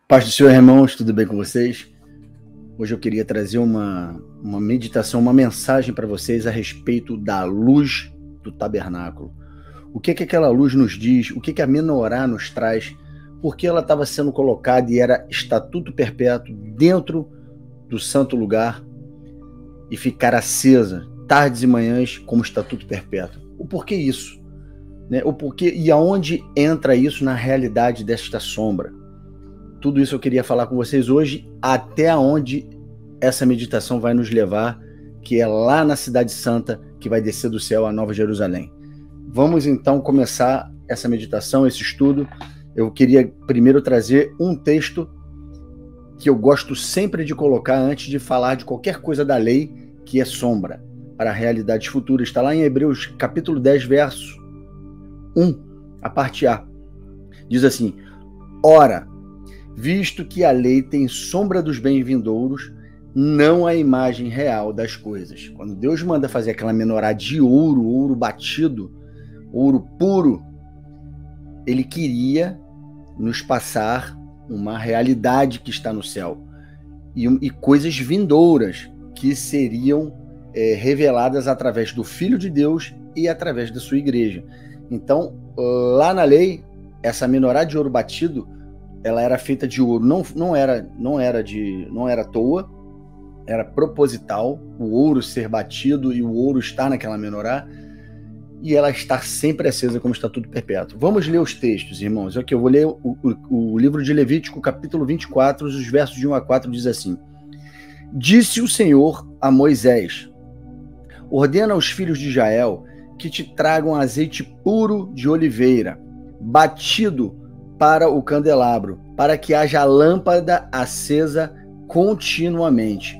Paz do Senhor, irmãos, tudo bem com vocês? Hoje eu queria trazer uma meditação, uma mensagem para vocês a respeito da luz do tabernáculo. O que aquela luz nos diz? O que a menorá nos traz? Por que ela estava sendo colocada e era estatuto perpétuo dentro do santo lugar e ficar acesa tardes e manhãs como estatuto perpétuo? O porquê isso? O porquê e aonde entra isso na realidade desta sombra? Tudo isso eu queria falar com vocês hoje, até onde essa meditação vai nos levar, que é lá na Cidade Santa, que vai descer do céu a Nova Jerusalém. Vamos então começar essa meditação, esse estudo. Eu queria primeiro trazer um texto que eu gosto sempre de colocar antes de falar de qualquer coisa da lei, que é sombra para realidades futuras. Está lá em Hebreus capítulo 10, verso 1, a parte A. Diz assim: ora, visto que a lei tem sombra dos bens vindouros, não a imagem real das coisas. Quando Deus manda fazer aquela menorá de ouro, ouro batido, ouro puro, ele queria nos passar uma realidade que está no céu e coisas vindouras que seriam reveladas através do Filho de Deus e através da sua igreja. Então, lá na lei, essa menorá de ouro batido, ela era feita de ouro, não era à toa, era proposital, o ouro ser batido e o ouro estar naquela menorá, e ela estar sempre acesa como estatuto perpétuo. Vamos ler os textos, irmãos. Aqui eu vou ler o livro de Levítico, capítulo 24, os versos de 1 a 4, diz assim: disse o Senhor a Moisés: ordena aos filhos de Israel que te tragam azeite puro de oliveira, batido para o candelabro, para que haja lâmpada acesa continuamente.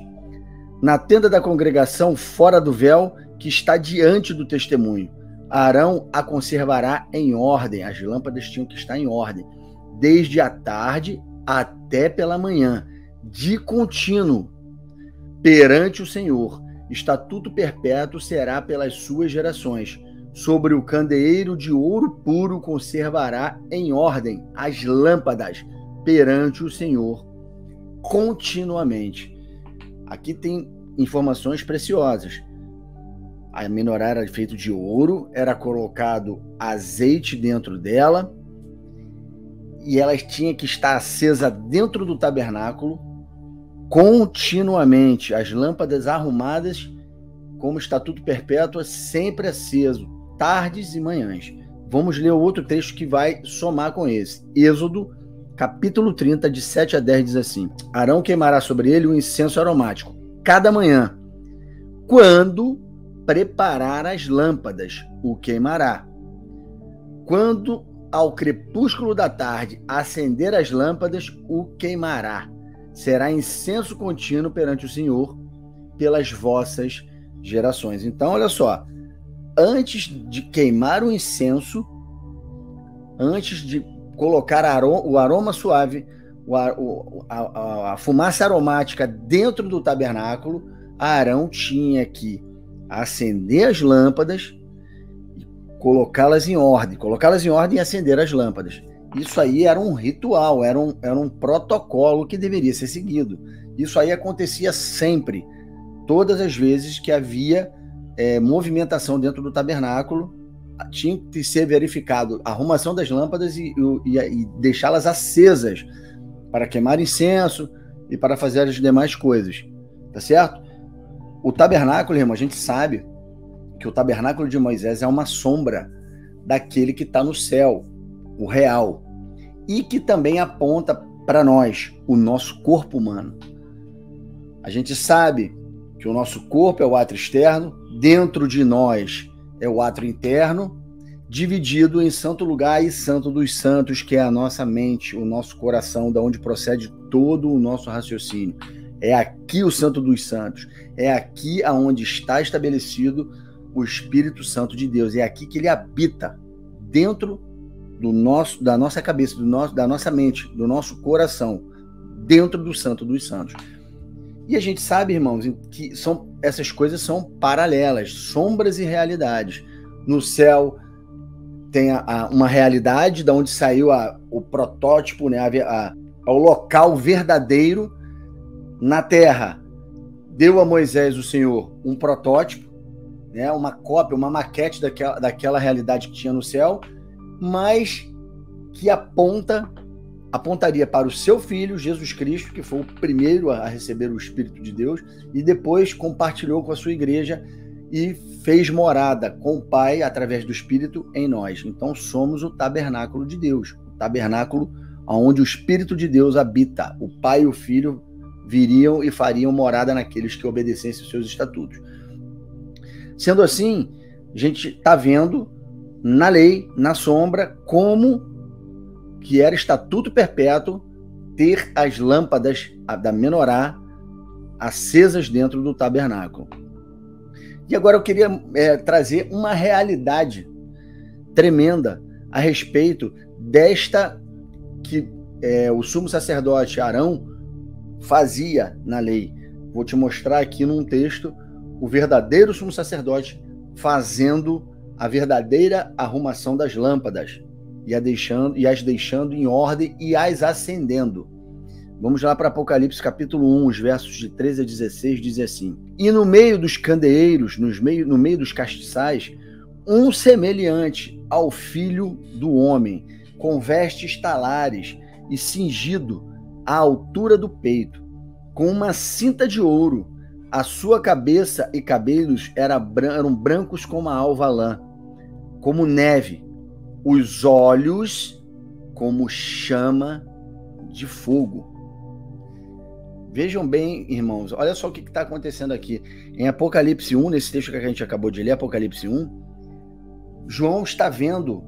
Na tenda da congregação, fora do véu, que está diante do testemunho, Arão a conservará em ordem. As lâmpadas tinham que estar em ordem, desde a tarde até pela manhã, de contínuo, perante o Senhor. Estatuto perpétuo será pelas suas gerações. Sobre o candeeiro de ouro puro conservará em ordem as lâmpadas perante o Senhor continuamente. Aqui tem informações preciosas. A menorá era feita de ouro, era colocado azeite dentro dela e ela tinha que estar acesa dentro do tabernáculo continuamente. As lâmpadas arrumadas como estatuto perpétuo, sempre aceso, tardes e manhãs. Vamos ler o outro texto que vai somar com esse. Êxodo, capítulo 30, de 7 a 10, diz assim: Arão queimará sobre ele um incenso aromático cada manhã. Quando preparar as lâmpadas, o queimará. Quando ao crepúsculo da tarde acender as lâmpadas, o queimará. Será incenso contínuo perante o Senhor pelas vossas gerações. Então, olha só, antes de queimar o incenso, antes de colocar o aroma suave, a fumaça aromática dentro do tabernáculo, Arão tinha que acender as lâmpadas e colocá-las em ordem e acender as lâmpadas. Isso aí era um ritual, era um protocolo que deveria ser seguido. Isso aí acontecia sempre, todas as vezes que havia movimentação dentro do tabernáculo, tinha que ser verificado a arrumação das lâmpadas e deixá-las acesas para queimar incenso e para fazer as demais coisas, tá certo? O tabernáculo, irmão, a gente sabe que o tabernáculo de Moisés é uma sombra daquele que está no céu, o real, e que também aponta para nós, o nosso corpo humano. A gente sabe que o nosso corpo é o átrio externo, dentro de nós é o átrio interno, dividido em santo lugar e santo dos santos, que é a nossa mente, o nosso coração, da onde procede todo o nosso raciocínio. É aqui o santo dos santos, é aqui aonde está estabelecido o Espírito Santo de Deus, é aqui que ele habita, dentro da nossa cabeça, da nossa mente, do nosso coração, dentro do santo dos santos. E a gente sabe, irmãos, que essas coisas são paralelas, sombras e realidades. No céu tem uma realidade da onde saiu o protótipo, né, ao local verdadeiro na terra. Deu a Moisés o Senhor um protótipo, né, uma cópia, uma maquete daquela realidade que tinha no céu, mas que apontaria para o seu Filho, Jesus Cristo, que foi o primeiro a receber o Espírito de Deus, e depois compartilhou com a sua igreja e fez morada com o Pai, através do Espírito, em nós. Então somos o tabernáculo de Deus, o tabernáculo onde o Espírito de Deus habita. O Pai e o Filho viriam e fariam morada naqueles que obedecessem os seus estatutos. Sendo assim, a gente está vendo na lei, na sombra, como que era estatuto perpétuo ter as lâmpadas da menorá acesas dentro do tabernáculo. E agora eu queria trazer uma realidade tremenda a respeito desta que o sumo sacerdote Arão fazia na lei. Vou te mostrar aqui num texto o verdadeiro sumo sacerdote fazendo a verdadeira arrumação das lâmpadas e as deixando em ordem e as acendendo. Vamos lá para Apocalipse capítulo 1, os versos de 13 a 16, diz assim: E no meio dos candeeiros, no meio dos castiçais, um semelhante ao Filho do Homem, com vestes talares e cingido à altura do peito, com uma cinta de ouro. A sua cabeça e cabelos eram brancos como a alva lã, como neve, os olhos como chama de fogo. Vejam bem, irmãos, olha só o que está acontecendo aqui. Em Apocalipse 1, nesse texto que a gente acabou de ler, Apocalipse 1, João está vendo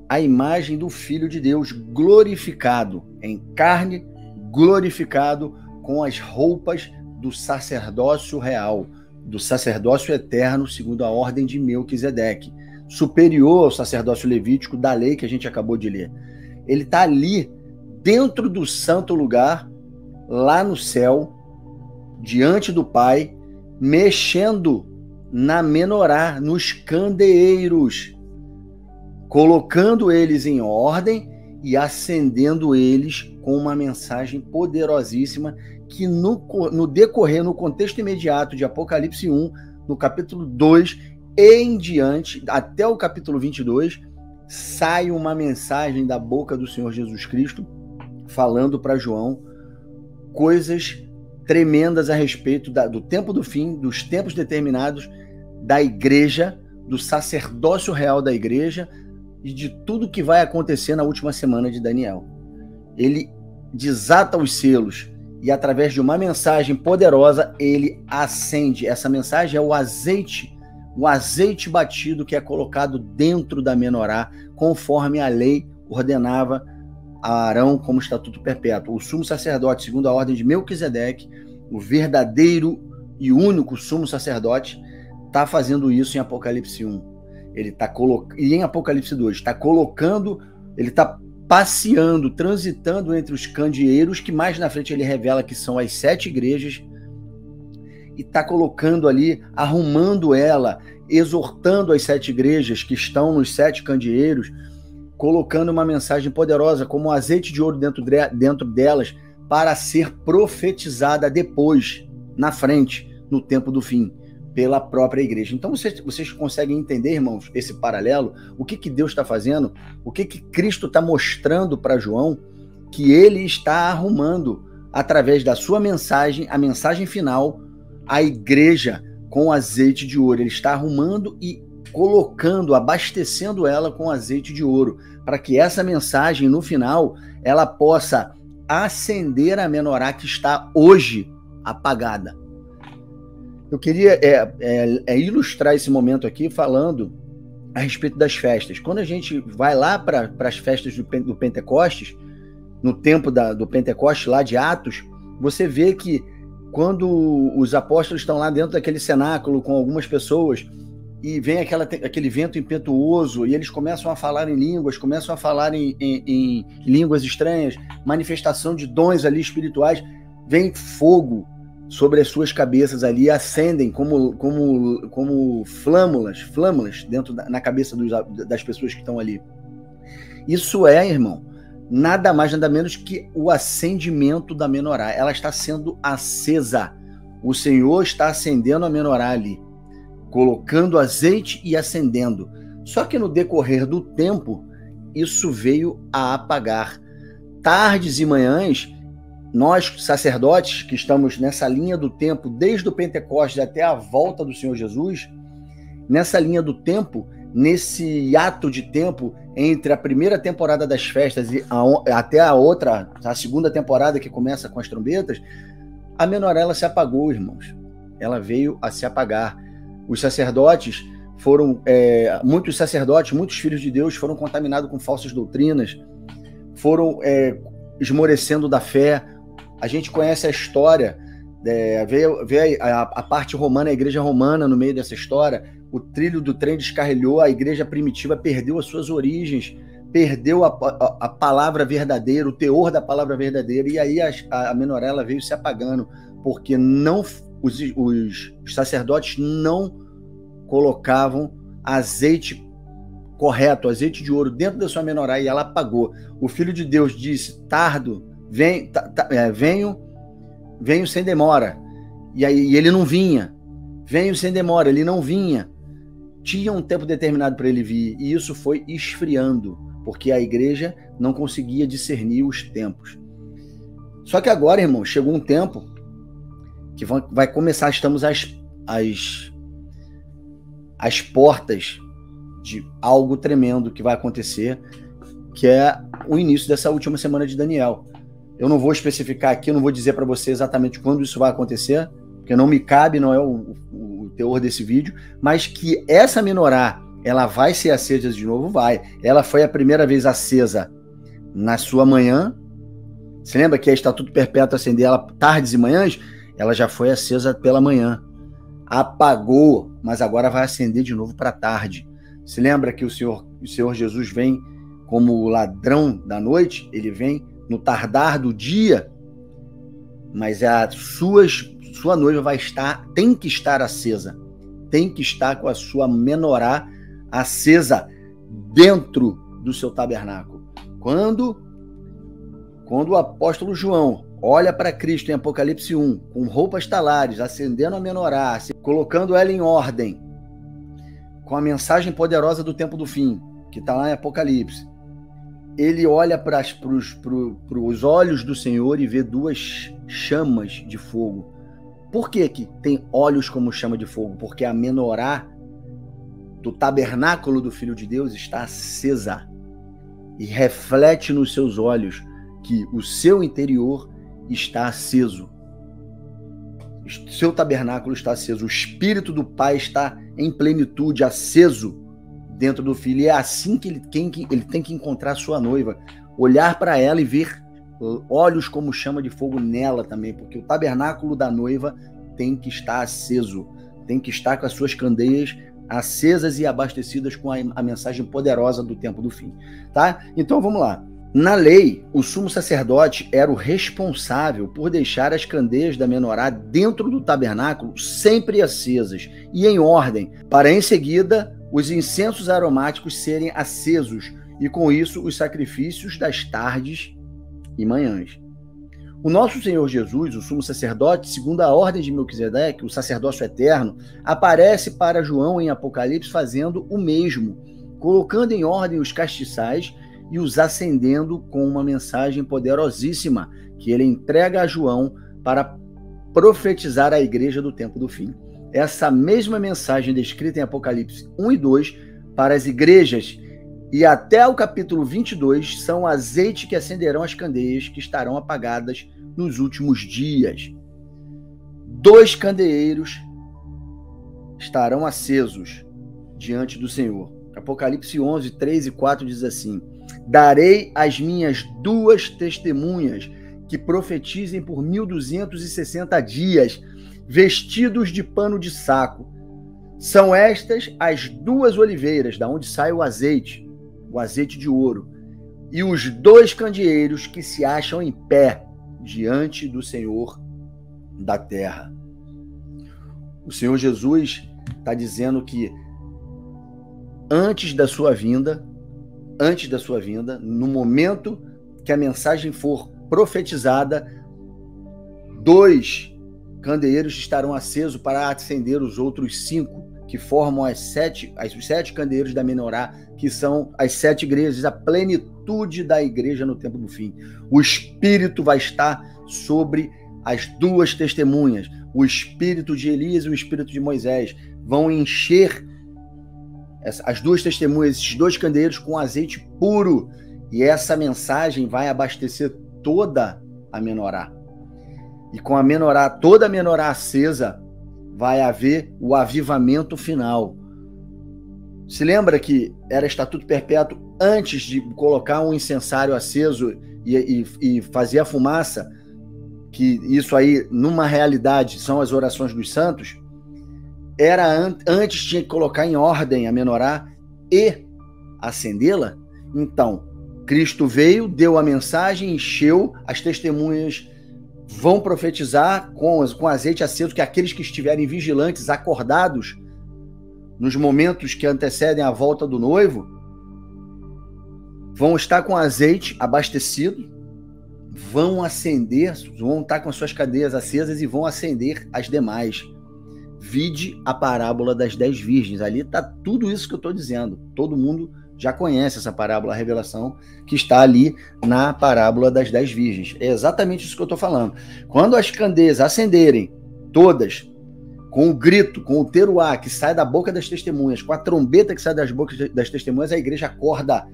a imagem do Filho de Deus glorificado, em carne, glorificado com as roupas do sacerdócio real, do sacerdócio eterno, segundo a ordem de Melquisedeque, superior ao sacerdócio levítico da lei que a gente acabou de ler. Ele está ali, dentro do santo lugar, lá no céu, diante do Pai, mexendo na menorá, nos candeeiros, colocando eles em ordem e acendendo eles com uma mensagem poderosíssima que no decorrer, no contexto imediato de Apocalipse 1, no capítulo 2 e em diante, até o capítulo 22, sai uma mensagem da boca do Senhor Jesus Cristo, falando para João coisas tremendas a respeito do tempo do fim, dos tempos determinados da igreja, do sacerdócio real da igreja e de tudo que vai acontecer na última semana de Daniel. Ele desata os selos e, através de uma mensagem poderosa, ele acende. Essa mensagem é o azeite batido que é colocado dentro da menorá, conforme a lei ordenava a Arão como estatuto perpétuo. O sumo sacerdote, segundo a ordem de Melquisedeque, o verdadeiro e único sumo sacerdote, está fazendo isso em Apocalipse 1. Ele está e em Apocalipse 2, está colocando, ele está passeando, transitando entre os candeeiros, que mais na frente ele revela que são as 7 igrejas, e está colocando ali, arrumando ela, exortando as 7 igrejas que estão nos 7 candeeiros, colocando uma mensagem poderosa, como azeite de ouro dentro delas, para ser profetizada depois, na frente, no tempo do fim, pela própria igreja. Então vocês conseguem entender, irmãos, esse paralelo? O que Deus está fazendo? O que Cristo está mostrando para João? Que ele está arrumando, através da sua mensagem, a mensagem final, a igreja com azeite de ouro. Ele está arrumando e colocando, abastecendo ela com azeite de ouro, para que essa mensagem, no final, ela possa acender a menorá que está hoje apagada. Eu queria ilustrar esse momento aqui falando a respeito das festas. Quando a gente vai lá para as festas do Pentecostes, no tempo do Pentecostes, lá de Atos, você vê que quando os apóstolos estão lá dentro daquele cenáculo com algumas pessoas e vem aquele vento impetuoso e eles começam a falar em línguas, começam a falar em línguas estranhas, manifestação de dons ali espirituais, vem fogo sobre as suas cabeças ali, acendem como flâmulas dentro na cabeça das pessoas que estão ali. Isso irmão, nada mais, nada menos que o acendimento da menorá. Ela está sendo acesa. O Senhor está acendendo a menorá ali, colocando azeite e acendendo. Só que no decorrer do tempo, isso veio a apagar. Tardes e manhãs, nós, sacerdotes, que estamos nessa linha do tempo, desde o Pentecostes até a volta do Senhor Jesus, nessa linha do tempo, nesse ato de tempo, entre a primeira temporada das festas e até a segunda temporada que começa com as trombetas, a menorá ela se apagou, irmãos. Ela veio a se apagar. Os sacerdotes muitos sacerdotes, muitos filhos de Deus foram contaminados com falsas doutrinas, foram esmorecendo da fé. A gente conhece a história, vê a parte romana, a igreja romana no meio dessa história. O trilho do trem descarrilhou, a igreja primitiva perdeu as suas origens, perdeu a palavra verdadeira, o teor da palavra verdadeira, e aí a menorá ela veio se apagando, porque os sacerdotes não colocavam azeite correto, azeite de ouro dentro da sua menorá, e ela apagou. O Filho de Deus disse: tardo, venho sem demora. E aí ele não vinha. Venho sem demora, ele não vinha. Tinha um tempo determinado para ele vir, e isso foi esfriando, porque a igreja não conseguia discernir os tempos. Só que agora, irmão, chegou um tempo que vai começar, estamos às portas de algo tremendo que vai acontecer, que é o início dessa última semana de Daniel. Eu não vou especificar aqui, eu não vou dizer para você exatamente quando isso vai acontecer, porque não me cabe, não é o teor desse vídeo, mas que essa menorá, ela vai ser acesa de novo, vai. Ela foi a primeira vez acesa na sua manhã. Você lembra que a Estatuto Perpétuo acender ela tardes e manhãs? Ela já foi acesa pela manhã. Apagou, mas agora vai acender de novo para tarde. Se lembra que o Senhor Jesus vem como o ladrão da noite? Ele vem no tardar do dia, mas a sua noiva tem que estar acesa, tem que estar com a sua menorá acesa dentro do seu tabernáculo. Quando o apóstolo João olha para Cristo em Apocalipse 1, com roupas talares, acendendo a menorá, colocando ela em ordem, com a mensagem poderosa do tempo do fim, que está lá em Apocalipse, ele olha para os olhos do Senhor e vê duas chamas de fogo. Por que tem olhos como chama de fogo? Porque a menorá do tabernáculo do Filho de Deus está acesa e reflete nos seus olhos que o seu interior está aceso. O seu tabernáculo está aceso. O Espírito do Pai está em plenitude, aceso dentro do Filho. E é assim que ele tem que encontrar a sua noiva. Olhar para ela e ver olhos como chama de fogo nela também, porque o tabernáculo da noiva tem que estar aceso, tem que estar com as suas candeias acesas e abastecidas com a mensagem poderosa do tempo do fim, tá? Então vamos lá. Na lei, o sumo sacerdote era o responsável por deixar as candeias da menorá dentro do tabernáculo sempre acesas e em ordem, para em seguida os incensos aromáticos serem acesos e com isso os sacrifícios das tardes e manhãs. O nosso Senhor Jesus, o sumo sacerdote, segundo a ordem de Melquisedeque, o sacerdócio eterno, aparece para João em Apocalipse fazendo o mesmo, colocando em ordem os castiçais e os acendendo com uma mensagem poderosíssima que ele entrega a João para profetizar a igreja do tempo do fim. Essa mesma mensagem descrita em Apocalipse 1 e 2 para as igrejas e até o capítulo 22 são azeite que acenderão as candeias que estarão apagadas nos últimos dias. 2 candeeiros estarão acesos diante do Senhor. Apocalipse 11, 3 e 4 diz assim: darei as minhas 2 testemunhas que profetizem por 1260 dias, vestidos de pano de saco. São estas as 2 oliveiras, da onde sai o azeite de ouro, e os 2 candeeiros que se acham em pé diante do Senhor da terra. O Senhor Jesus está dizendo que antes da sua vinda, no momento que a mensagem for profetizada, 2 candeeiros estarão acesos para acender os outros 5, que formam os 7 candeeiros da menorá, que são as 7 igrejas, a plenitude da igreja no tempo do fim. O Espírito vai estar sobre as 2 testemunhas. O Espírito de Elias e o Espírito de Moisés vão encher as 2 testemunhas, esses 2 candeeiros, com azeite puro. E essa mensagem vai abastecer toda a menorá. E com a menorá, toda a menorá acesa, vai haver o avivamento final. Se lembra que era estatuto perpétuo antes de colocar um incensário aceso e fazer a fumaça, que isso aí, numa realidade, são as orações dos santos? Antes tinha que colocar em ordem a menorá e acendê-la. Então, Cristo veio, deu a mensagem, encheu, as testemunhas vão profetizar com azeite aceso, que aqueles que estiverem vigilantes, acordados, nos momentos que antecedem a volta do noivo, vão estar com azeite abastecido, vão acender, vão estar com as suas cadeias acesas e vão acender as demais. Vide a parábola das 10 virgens. Ali está tudo isso que eu estou dizendo. Todo mundo já conhece essa parábola, a revelação que está ali na parábola das 10 virgens. É exatamente isso que eu estou falando. Quando as candeias acenderem, todas, com o grito, com o teruá que sai da boca das testemunhas, com a trombeta que sai das bocas das testemunhas, a igreja acorda,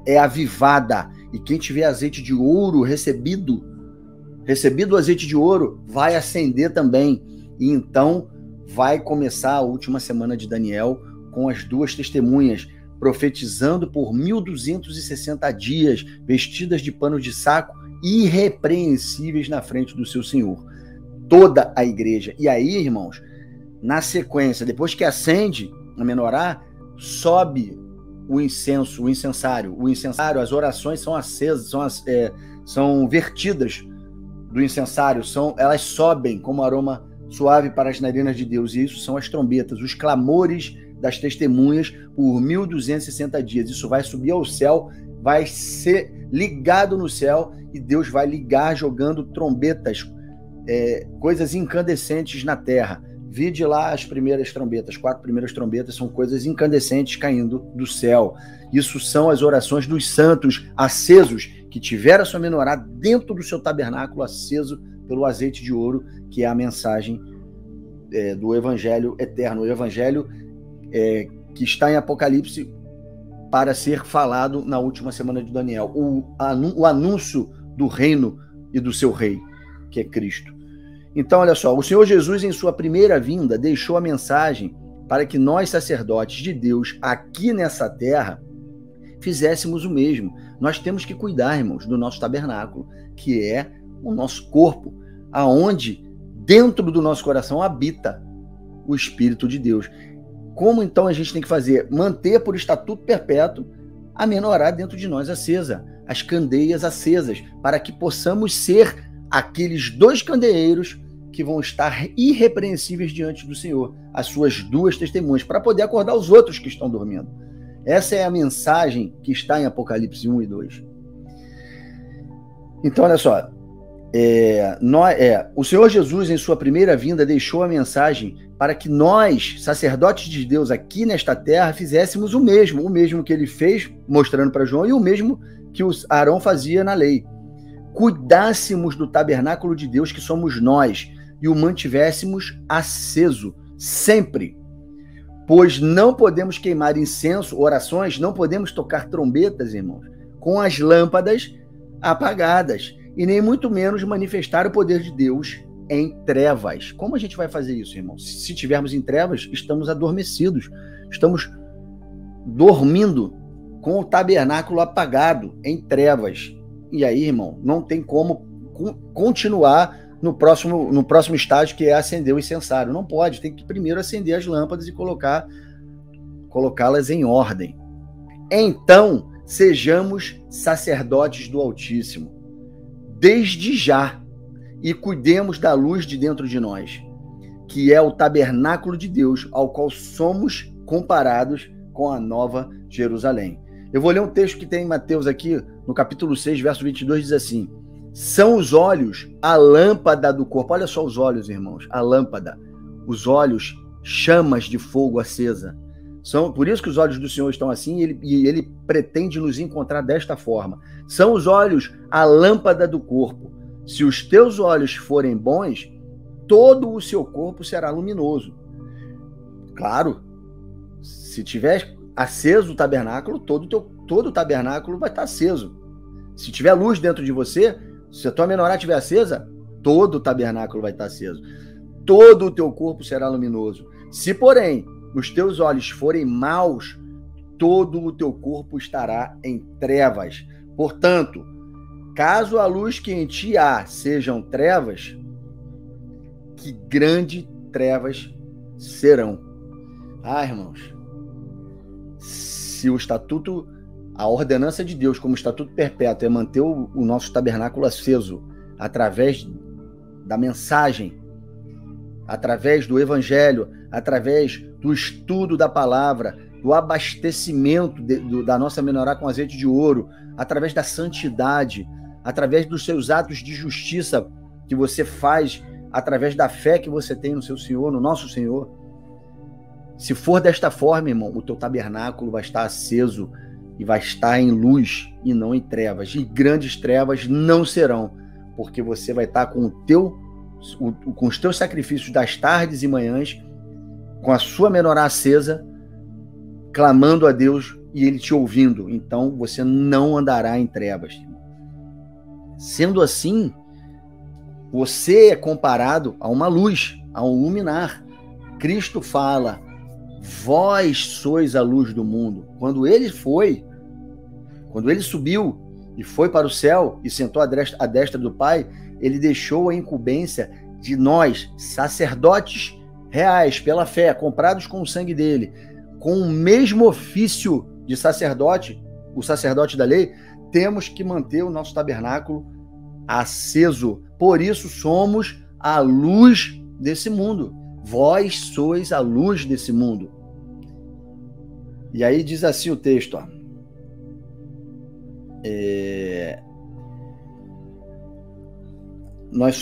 é avivada. E quem tiver azeite de ouro recebido o azeite de ouro, vai acender também. E então vai começar a última semana de Daniel com as 2 testemunhas, profetizando por 1260 dias, vestidas de pano de saco, irrepreensíveis na frente do seu Senhor. Toda a igreja. E aí, irmãos, na sequência, depois que acende a menorá, sobe o incenso, o incensário. O incensário, as orações são acesas, são vertidas do incensário, elas sobem como aroma suave para as narinas de Deus. E isso são as trombetas, os clamores das testemunhas por 1260 dias. Isso vai subir ao céu, vai ser ligado no céu, e Deus vai ligar jogando trombetas, coisas incandescentes na terra. Vide lá as primeiras trombetas, 4 primeiras trombetas são coisas incandescentes caindo do céu. Isso são as orações dos santos acesos, que tiveram a sua menorá dentro do seu tabernáculo, aceso pelo azeite de ouro, que é a mensagem do evangelho eterno, o evangelho que está em Apocalipse para ser falado na última semana de Daniel, o anúncio do reino e do seu rei, que é Cristo. Então, olha só, o Senhor Jesus, em sua primeira vinda, deixou a mensagem para que nós, sacerdotes de Deus, aqui nessa terra, fizéssemos o mesmo. Nós temos que cuidar, irmãos, do nosso tabernáculo, que é o nosso corpo, aonde dentro do nosso coração habita o Espírito de Deus. Como então a gente tem que fazer? Manter por estatuto perpétuo a menorá dentro de nós acesa, as candeias acesas, para que possamos ser aqueles 2 candeeiros que vão estar irrepreensíveis diante do Senhor, as suas 2 testemunhas, para poder acordar os outros que estão dormindo. Essa é a mensagem que está em Apocalipse 1 e 2. Então, olha só, o Senhor Jesus, em sua primeira vinda, deixou a mensagem para que nós, sacerdotes de Deus aqui nesta terra, fizéssemos o mesmo que ele fez, mostrando para João, e o mesmo que Arão fazia na lei. Cuidássemos do tabernáculo de Deus, que somos nós, e o mantivéssemos aceso, sempre. Pois não podemos queimar incenso, orações, não podemos tocar trombetas, irmãos, com as lâmpadas apagadas, e nem muito menos manifestar o poder de Deus em trevas. Como a gente vai fazer isso, irmãos? Se estivermos em trevas, estamos adormecidos, estamos dormindo com o tabernáculo apagado, em trevas. E aí, irmão, não tem como continuar no próximo estágio, que é acender o incensário. Não pode, tem que primeiro acender as lâmpadas e colocá-las em ordem. Então, sejamos sacerdotes do Altíssimo, desde já, e cuidemos da luz de dentro de nós, que é o tabernáculo de Deus, ao qual somos comparados com a Nova Jerusalém. Eu vou ler um texto que tem em Mateus aqui, no capítulo 6, verso 22, diz assim: são os olhos a lâmpada do corpo. Olha só os olhos, irmãos, a lâmpada. Os olhos, chamas de fogo acesa. Por isso que os olhos do Senhor estão assim, e ele pretende nos encontrar desta forma. São os olhos a lâmpada do corpo. Se os teus olhos forem bons, todo o seu corpo será luminoso. Claro, se tiver aceso o tabernáculo, todo o tabernáculo vai estar aceso. Se tiver luz dentro de você, se a tua menorá estiver acesa, todo o tabernáculo vai estar aceso. Todo o teu corpo será luminoso. Se, porém, os teus olhos forem maus, todo o teu corpo estará em trevas. Portanto, caso a luz que em ti há sejam trevas, que grandes trevas serão. Irmãos, se o estatuto, a ordenança de Deus como estatuto perpétuo é manter o nosso tabernáculo aceso através da mensagem, através do evangelho, através do estudo da palavra, do abastecimento da nossa menorá com azeite de ouro, através da santidade, através dos seus atos de justiça que você faz, através da fé que você tem no seu Senhor, no nosso Senhor. Se for desta forma, irmão, o teu tabernáculo vai estar aceso e vai estar em luz e não em trevas. E grandes trevas não serão, porque você vai estar com com os teus sacrifícios das tardes e manhãs, com a sua menorá acesa, clamando a Deus e Ele te ouvindo. Então você não andará em trevas. Sendo assim, você é comparado a uma luz, a um luminar. Cristo fala: vós sois a luz do mundo. Quando ele subiu e foi para o céu e sentou à destra do Pai, ele deixou a incumbência de nós, sacerdotes reais, pela fé, comprados com o sangue dele, com o mesmo ofício de sacerdote, o sacerdote da lei, temos que manter o nosso tabernáculo aceso. Por isso somos a luz desse mundo. Vós sois a luz desse mundo. E aí diz assim o texto, ó. Nós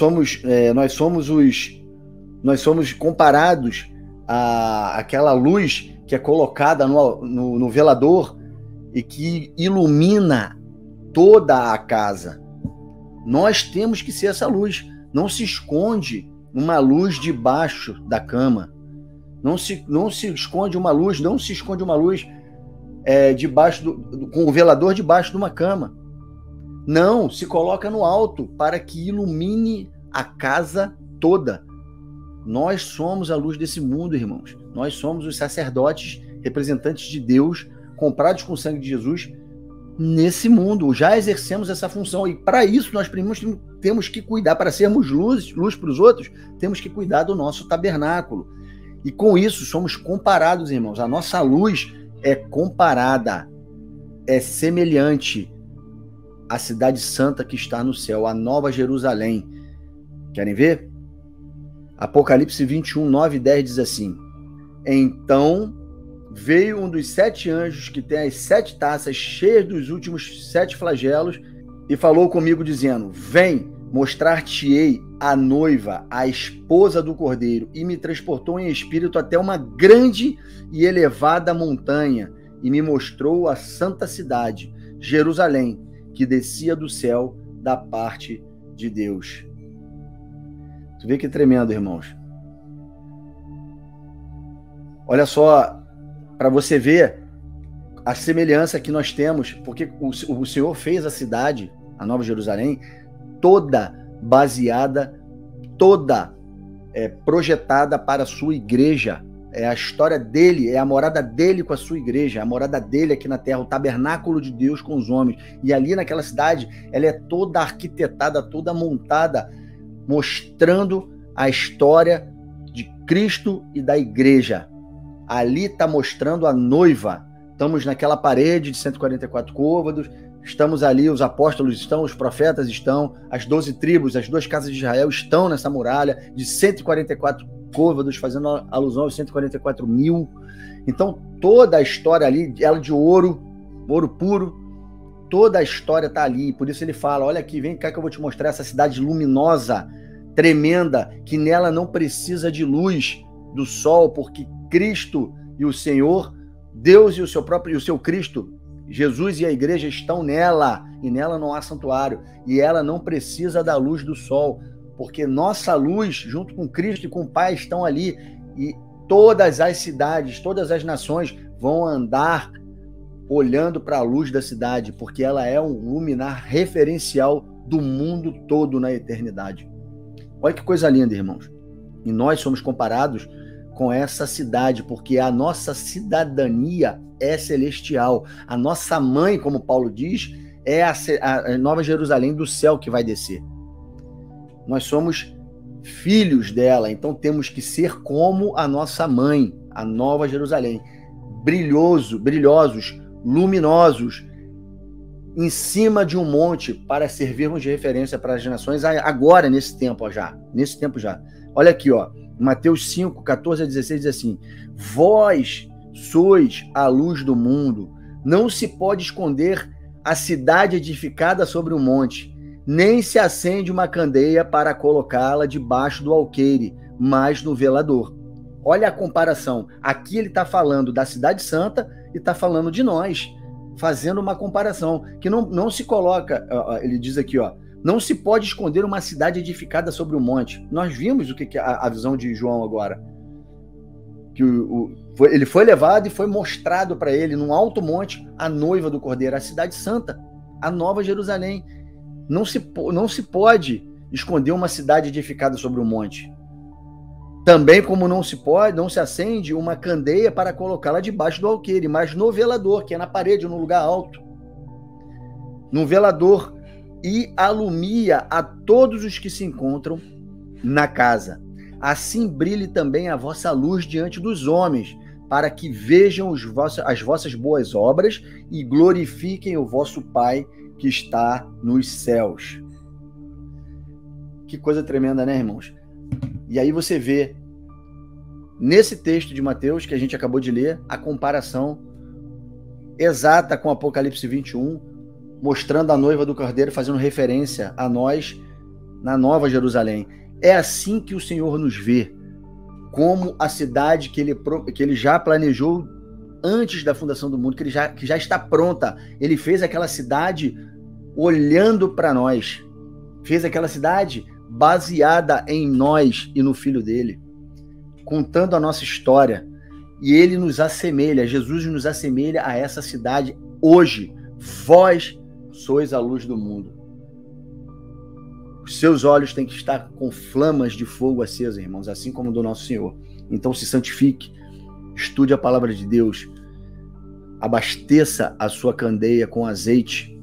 somos comparados àquela luz que é colocada no velador e que ilumina toda a casa. Nós temos que ser essa luz. Não se esconde uma luz debaixo da cama. Não se esconde uma luz debaixo com o velador debaixo de uma cama. Não, se coloca no alto para que ilumine a casa toda. Nós somos a luz desse mundo, irmãos. Nós somos os sacerdotes, representantes de Deus, comprados com o sangue de Jesus nesse mundo. Já exercemos essa função e para isso nós primeiro temos que cuidar, para sermos luz para os outros, temos que cuidar do nosso tabernáculo. E com isso somos comparados, irmãos. A nossa luz é comparada, é semelhante à cidade santa que está no céu, a Nova Jerusalém. Querem ver? Apocalipse 21, 9 e 10 diz assim: então veio um dos 7 anjos que tem as 7 taças cheias dos últimos 7 flagelos e falou comigo dizendo: vem, mostrar-te-ei a noiva, a esposa do Cordeiro. E me transportou em espírito até uma grande e elevada montanha e me mostrou a santa cidade, Jerusalém, que descia do céu da parte de Deus. Tu vê que tremendo, irmãos. Olha só, para você ver a semelhança que nós temos, porque o Senhor fez a cidade, a Nova Jerusalém, toda baseada, toda projetada para a sua igreja. É a história dele, é a morada dele com a sua igreja, a morada dele aqui na terra, o tabernáculo de Deus com os homens. E ali naquela cidade, ela é toda arquitetada, toda montada, mostrando a história de Cristo e da igreja. Ali está mostrando a noiva. Estamos naquela parede de 144 côvados, estamos ali, os apóstolos estão, os profetas estão, as 12 tribos, as 2 casas de Israel estão nessa muralha de 144 côvados, fazendo alusão aos 144 mil. Então, toda a história ali, ela de ouro, ouro puro. Toda a história está ali. Por isso ele fala, olha aqui, vem cá que eu vou te mostrar essa cidade luminosa, tremenda, que nela não precisa de luz do sol, porque Cristo e o Senhor, Deus e o seu Cristo, Jesus e a igreja estão nela, e nela não há santuário, e ela não precisa da luz do sol, porque nossa luz, junto com Cristo e com o Pai, estão ali, e todas as cidades, todas as nações vão andar olhando para a luz da cidade, porque ela é um luminar referencial do mundo todo na eternidade. Olha que coisa linda, irmãos. E nós somos comparados com essa cidade, porque a nossa cidadania é celestial. A nossa mãe, como Paulo diz, é a Nova Jerusalém do céu que vai descer. Nós somos filhos dela, então temos que ser como a nossa mãe, a Nova Jerusalém. Brilhosos, luminosos, em cima de um monte, para servirmos de referência para as nações agora, nesse tempo já. Olha aqui, ó, Mateus 5, 14 a 16 diz assim: vós sois a luz do mundo, não se pode esconder a cidade edificada sobre um monte, nem se acende uma candeia para colocá-la debaixo do alqueire, mas no velador. Olha a comparação, aqui ele está falando da cidade santa e está falando de nós, fazendo uma comparação, que não se coloca, ele diz aqui, ó, não se pode esconder uma cidade edificada sobre um monte. Nós vimos o que é a visão de João agora. Que ele foi levado e foi mostrado para ele, num alto monte, a noiva do Cordeiro, a cidade santa, a Nova Jerusalém. Não se pode esconder uma cidade edificada sobre um monte. Também como não se acende uma candeia para colocá-la debaixo do alqueire, mas no velador, que é na parede, no lugar alto. No velador, e alumia a todos os que se encontram na casa. Assim brilhe também a vossa luz diante dos homens, para que vejam as vossas boas obras e glorifiquem o vosso Pai que está nos céus. Que coisa tremenda, né, irmãos? E aí você vê, nesse texto de Mateus, que a gente acabou de ler, a comparação exata com Apocalipse 21, mostrando a noiva do Cordeiro, fazendo referência a nós na Nova Jerusalém. É assim que o Senhor nos vê, como a cidade que ele já planejou antes da fundação do mundo, que já está pronta. Ele fez aquela cidade olhando para nós, fez aquela cidade baseada em nós e no Filho dele, contando a nossa história. E ele nos assemelha, Jesus nos assemelha a essa cidade hoje. Vós sois a luz do mundo. Os seus olhos têm que estar com flamas de fogo acesas, irmãos, assim como do nosso Senhor. Então se santifique, estude a palavra de Deus, abasteça a sua candeia com azeite,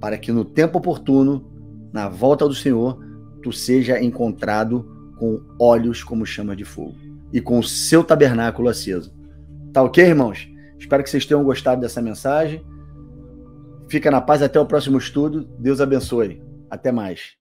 para que no tempo oportuno, na volta do Senhor, tu seja encontrado com olhos como chama de fogo e com o seu tabernáculo aceso. Tá ok, irmãos? Espero que vocês tenham gostado dessa mensagem. Fica na paz, até o próximo estudo. Deus abençoe. Até mais.